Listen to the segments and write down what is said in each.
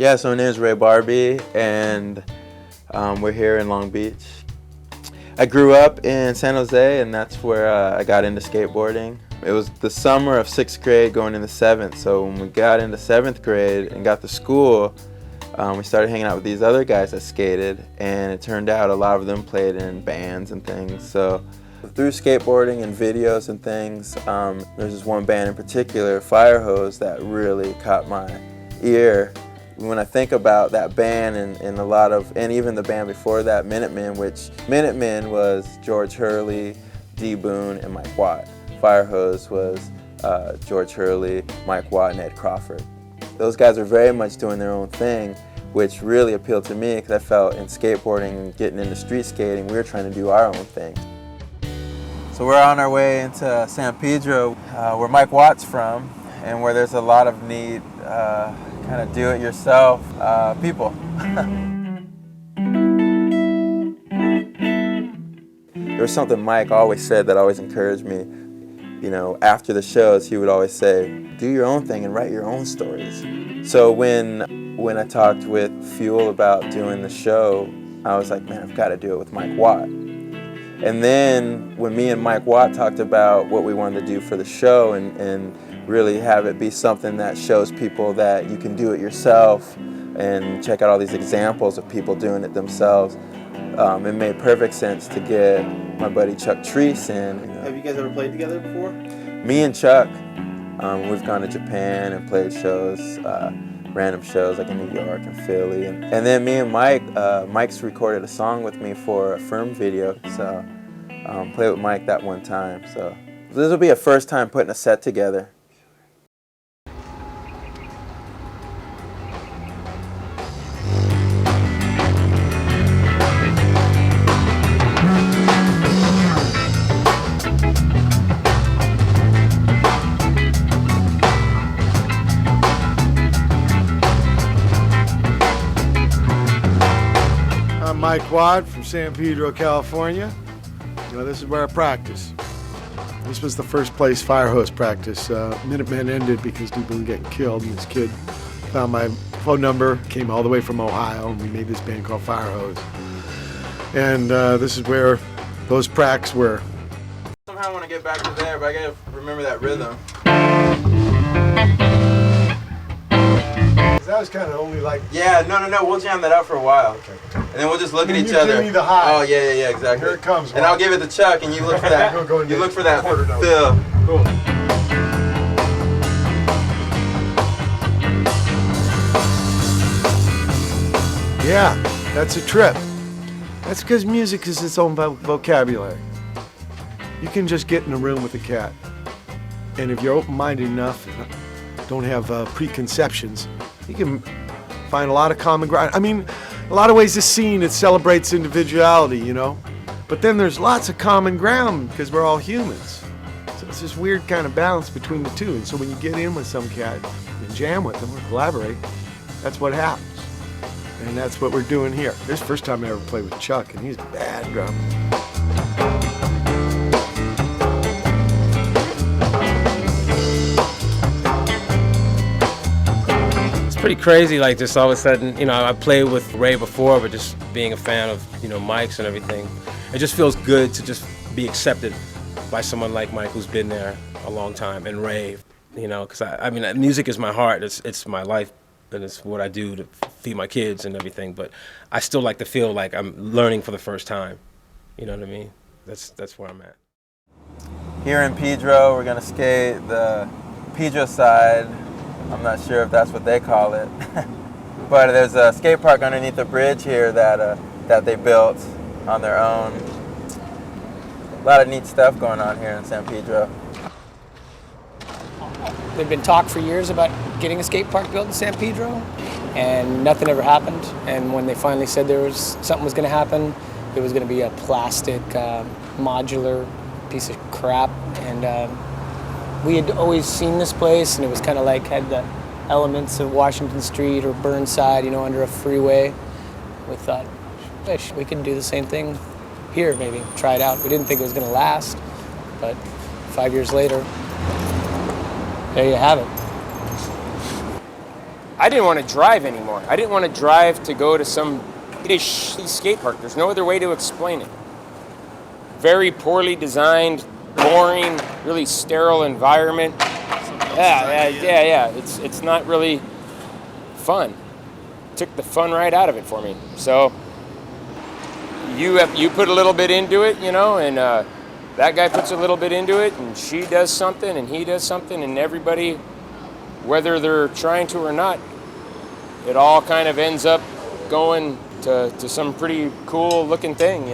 Yeah, so my name is Ray Barbee, and we're here in Long Beach. I grew up in San Jose, and that's where I got into skateboarding. It was the summer of 6th grade going into 7th, so when we got into 7th grade and got to school, we started hanging out with these other guys that skated, and it turned out a lot of them played in bands and things. So through skateboarding and videos and things, there's this one band in particular, Fire Hose, that really caught my ear. When I think about that band and even the band before that, Minutemen, which Minutemen was George Hurley, D. Boone, and Mike Watt. Fire Hose was George Hurley, Mike Watt, and Ed Crawford. Those guys are very much doing their own thing, which really appealed to me because I felt in skateboarding and getting into street skating, we were trying to do our own thing. So we're on our way into San Pedro, where Mike Watt's from, and where there's a lot of neat kind of do-it-yourself people. There was something Mike always said that always encouraged me. You know, after the shows, he would always say, do your own thing and write your own stories. So when I talked with Fuel about doing the show, I was like, man, I've got to do it with Mike Watt. And then when me and Mike Watt talked about what we wanted to do for the show and really have it be something that shows people that you can do it yourself and check out all these examples of people doing it themselves, it made perfect sense to get my buddy Chuck Treece in. Have you guys ever played together before? Me and Chuck, we've gone to Japan and played shows, random shows like in New York and Philly. And then me and Mike, Mike's recorded a song with me for a Firm video, so played with Mike that one time. So this will be a first time putting a set together. I'm Mike Watt from San Pedro, California. You know, this is where I practice. This was the first place Fire Hose practice. Minutemen ended because D. Boone getting killed, and this kid found my phone number, came all the way from Ohio, and we made this band called Fire Hose. And this is where those pracs were. Somehow I want to get back to there, but I gotta remember that rhythm. That was kind of only like... Yeah, no, we'll jam that out for a while. Okay. And then we'll just look at each you other. give me the high. Oh, yeah, exactly. Here it comes. And I'll give it to Chuck, and you look for that. You look for that quarter note. fill. Cool. Yeah, that's a trip. That's because music is its own vocabulary. You can just get in a room with a cat, and if you're open-minded enough and don't have preconceptions, you can find a lot of common ground. I mean, a lot of ways this scene, it celebrates individuality, you know? But then there's lots of common ground because we're all humans. So it's this weird kind of balance between the two. And so when you get in with some cat and jam with them or collaborate, that's what happens. And that's what we're doing here. This is the first time I ever played with Chuck, and he's a bad drummer. Pretty crazy, like just all of a sudden, you know, I played with Ray before, but just being a fan of, you know, Mike's and everything, it just feels good to just be accepted by someone like Mike who's been there a long time, and Ray, you know, because I mean, music is my heart, it's my life, and it's what I do to feed my kids and everything, but I still like to feel like I'm learning for the first time, you know what I mean? That's where I'm at. Here in Pedro, we're gonna skate the Pedro side. I'm not sure if that's what they call it, but there's a skate park underneath the bridge here that they built on their own. A lot of neat stuff going on here in San Pedro. There'd been talk for years about getting a skate park built in San Pedro, and nothing ever happened. And when they finally said something was going to happen, it was going to be a plastic modular piece of crap. And we had always seen this place, and it was kind of like had the elements of Washington Street or Burnside, you know, under a freeway. We thought, wish we could do the same thing here, maybe try it out. We didn't think it was going to last, but 5 years later, there you have it. I didn't want to drive anymore. I didn't want to drive to go to some shitty skate park. There's no other way to explain it. Very poorly designed, boring, really sterile environment. Yeah. It's not really fun. Took the fun right out of it for me. So you put a little bit into it, and that guy puts a little bit into it, and she does something, and he does something, and everybody, whether they're trying to or not, it all kind of ends up going to some pretty cool looking thing,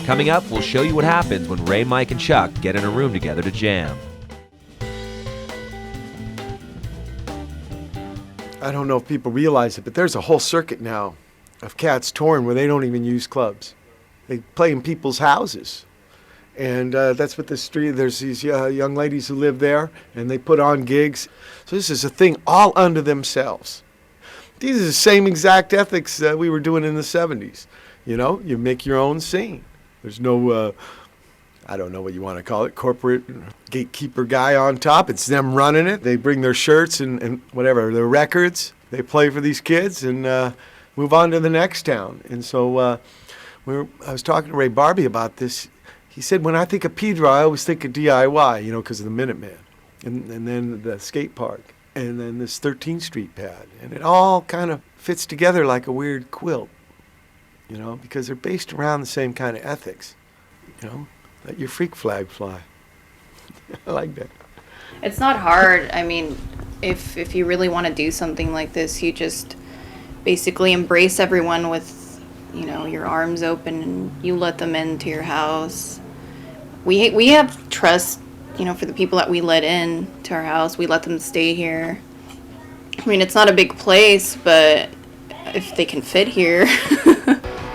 Coming up, we'll show you what happens when Ray, Mike, and Chuck get in a room together to jam. I don't know if people realize it, but there's a whole circuit now of cats touring where they don't even use clubs. They play in people's houses. And that's what the street, there's these young ladies who live there, and they put on gigs. So this is a thing all unto themselves. These are the same exact ethics that we were doing in the 70s. You make your own scene. There's no, I don't know what you want to call it, corporate gatekeeper guy on top. It's them running it. They bring their shirts and whatever, their records. They play for these kids and move on to the next town. And so I was talking to Ray Barbee about this. He said, when I think of Pedro, I always think of DIY, because of the Minuteman. And then the skate park. And then this 13th Street pad. And it all kind of fits together like a weird quilt. Because they're based around the same kind of ethics. Let your freak flag fly. I like that. It's not hard. I mean, if you really want to do something like this, you just basically embrace everyone with, your arms open, and you let them into your house. We have trust, for the people that we let in to our house. We let them stay here. I mean, it's not a big place, but if they can fit here.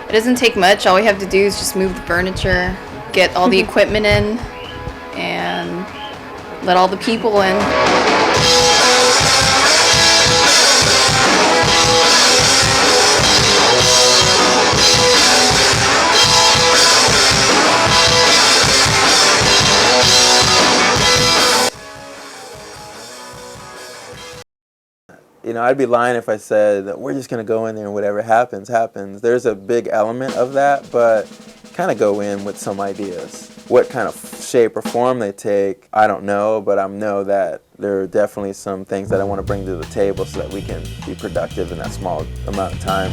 It doesn't take much. All we have to do is just move the furniture, get all the equipment in, and let all the people in. I'd be lying if I said that we're just going to go in there and whatever happens, happens. There's a big element of that, but kind of go in with some ideas. What kind of shape or form they take, I don't know, but I know that there are definitely some things that I want to bring to the table so that we can be productive in that small amount of time.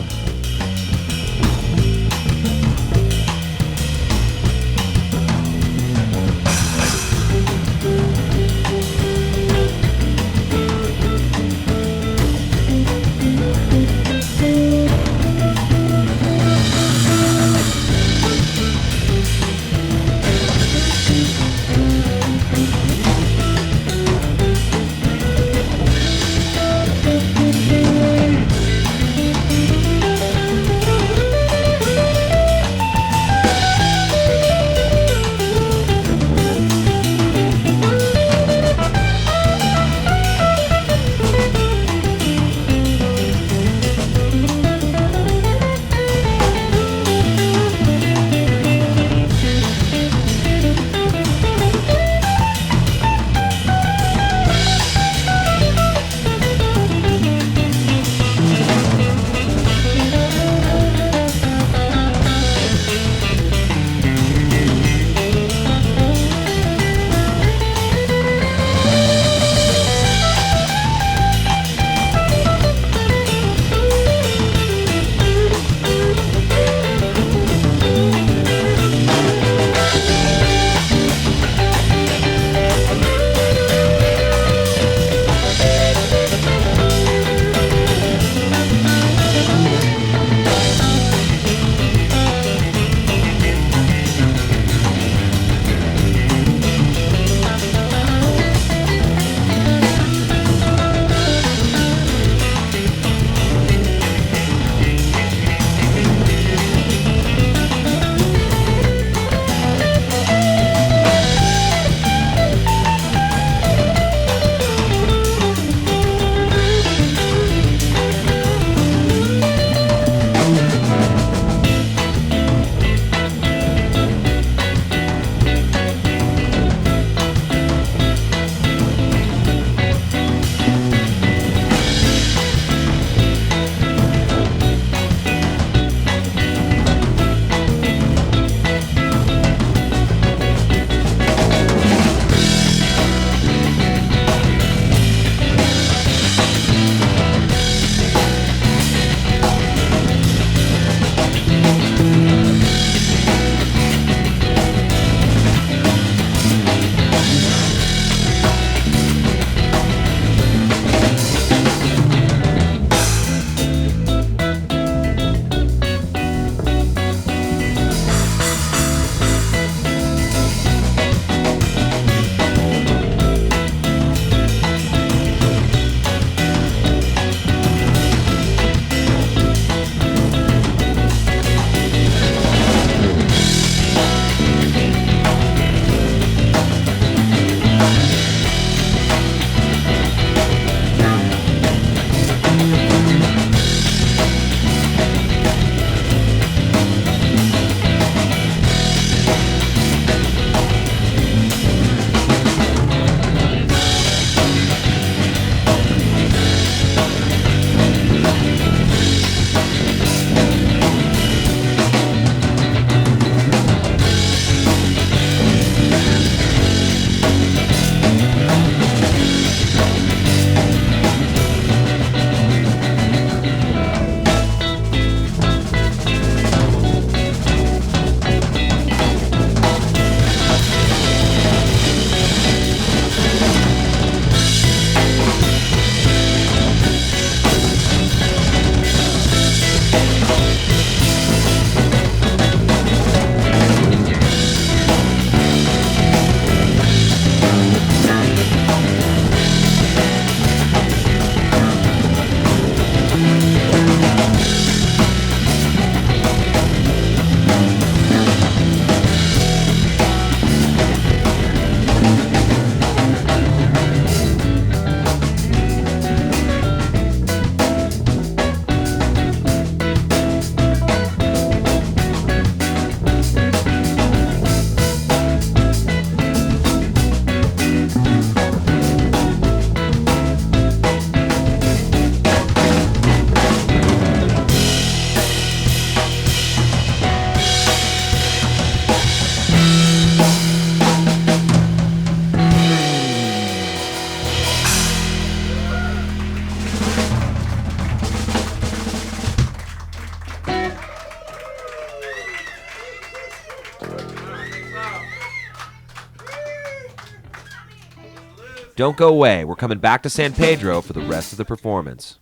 Don't go away. We're coming back to San Pedro for the rest of the performance.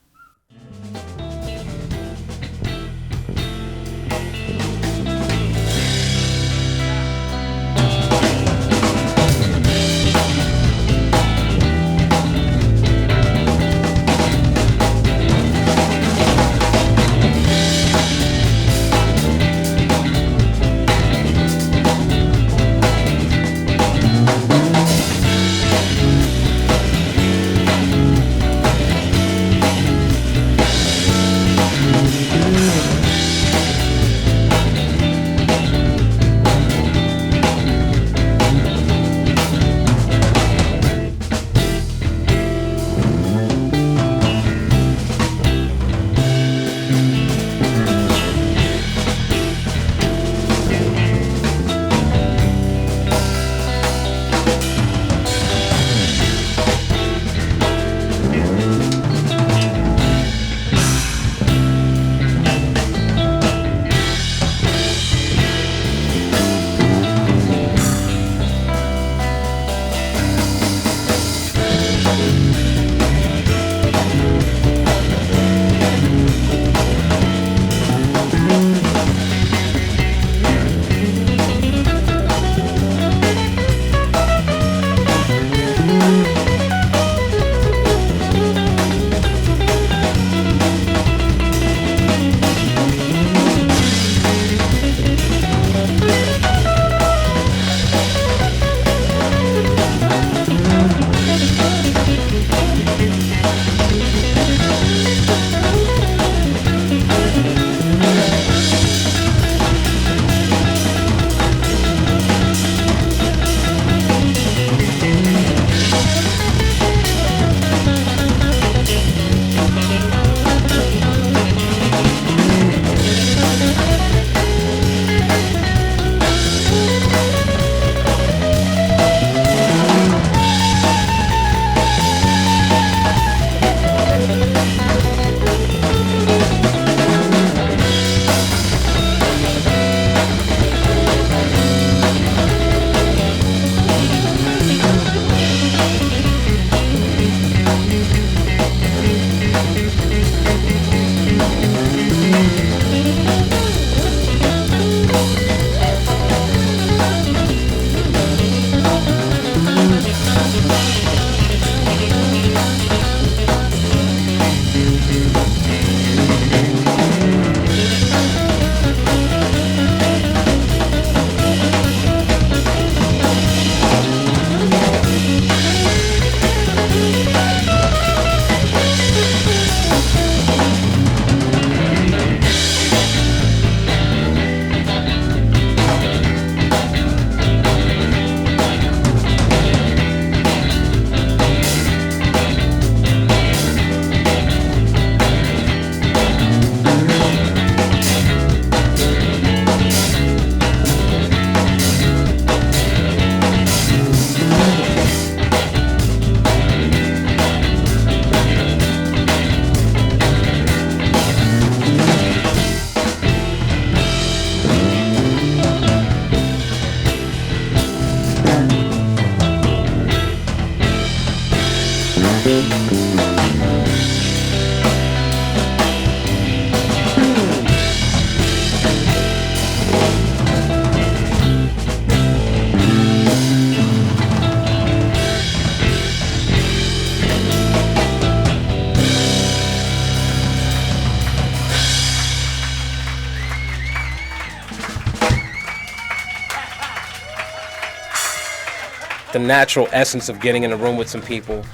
The natural essence of getting in a room with some people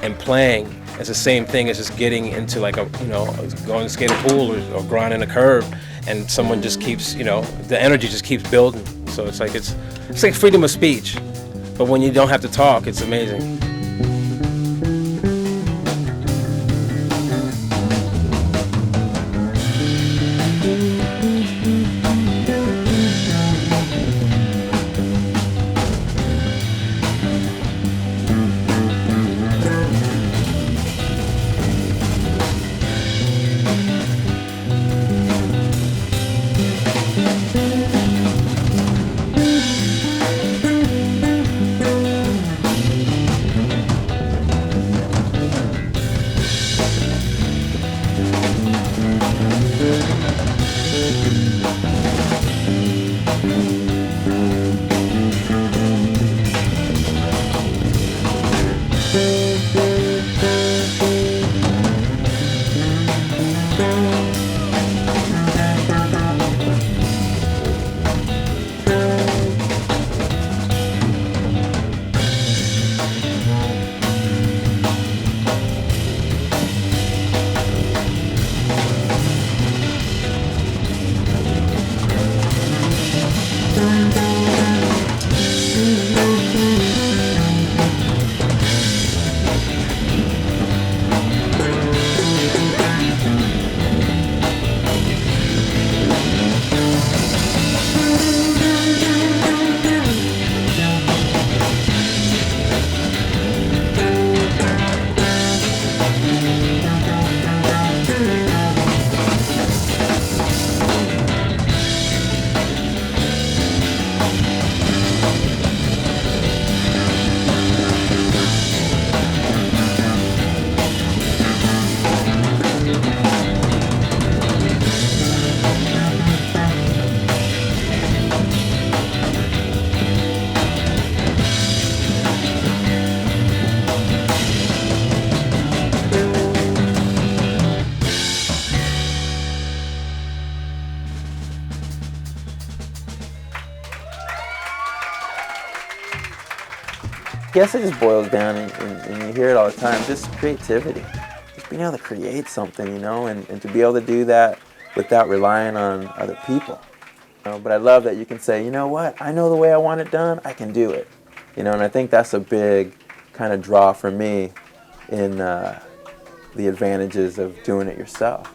and playing is the same thing as just getting into like a, going to skate a pool or grinding a curve, and someone just keeps, the energy just keeps building. So it's like freedom of speech, but when you don't have to talk, it's amazing. guess it just boils down, and you hear it all the time, just creativity. Just being able to create something, you know, and to be able to do that without relying on other people. You know, but I love that you can say, you know what, I know the way I want it done, I can do it. You know, and I think that's a big kind of draw for me in the advantages of doing it yourself.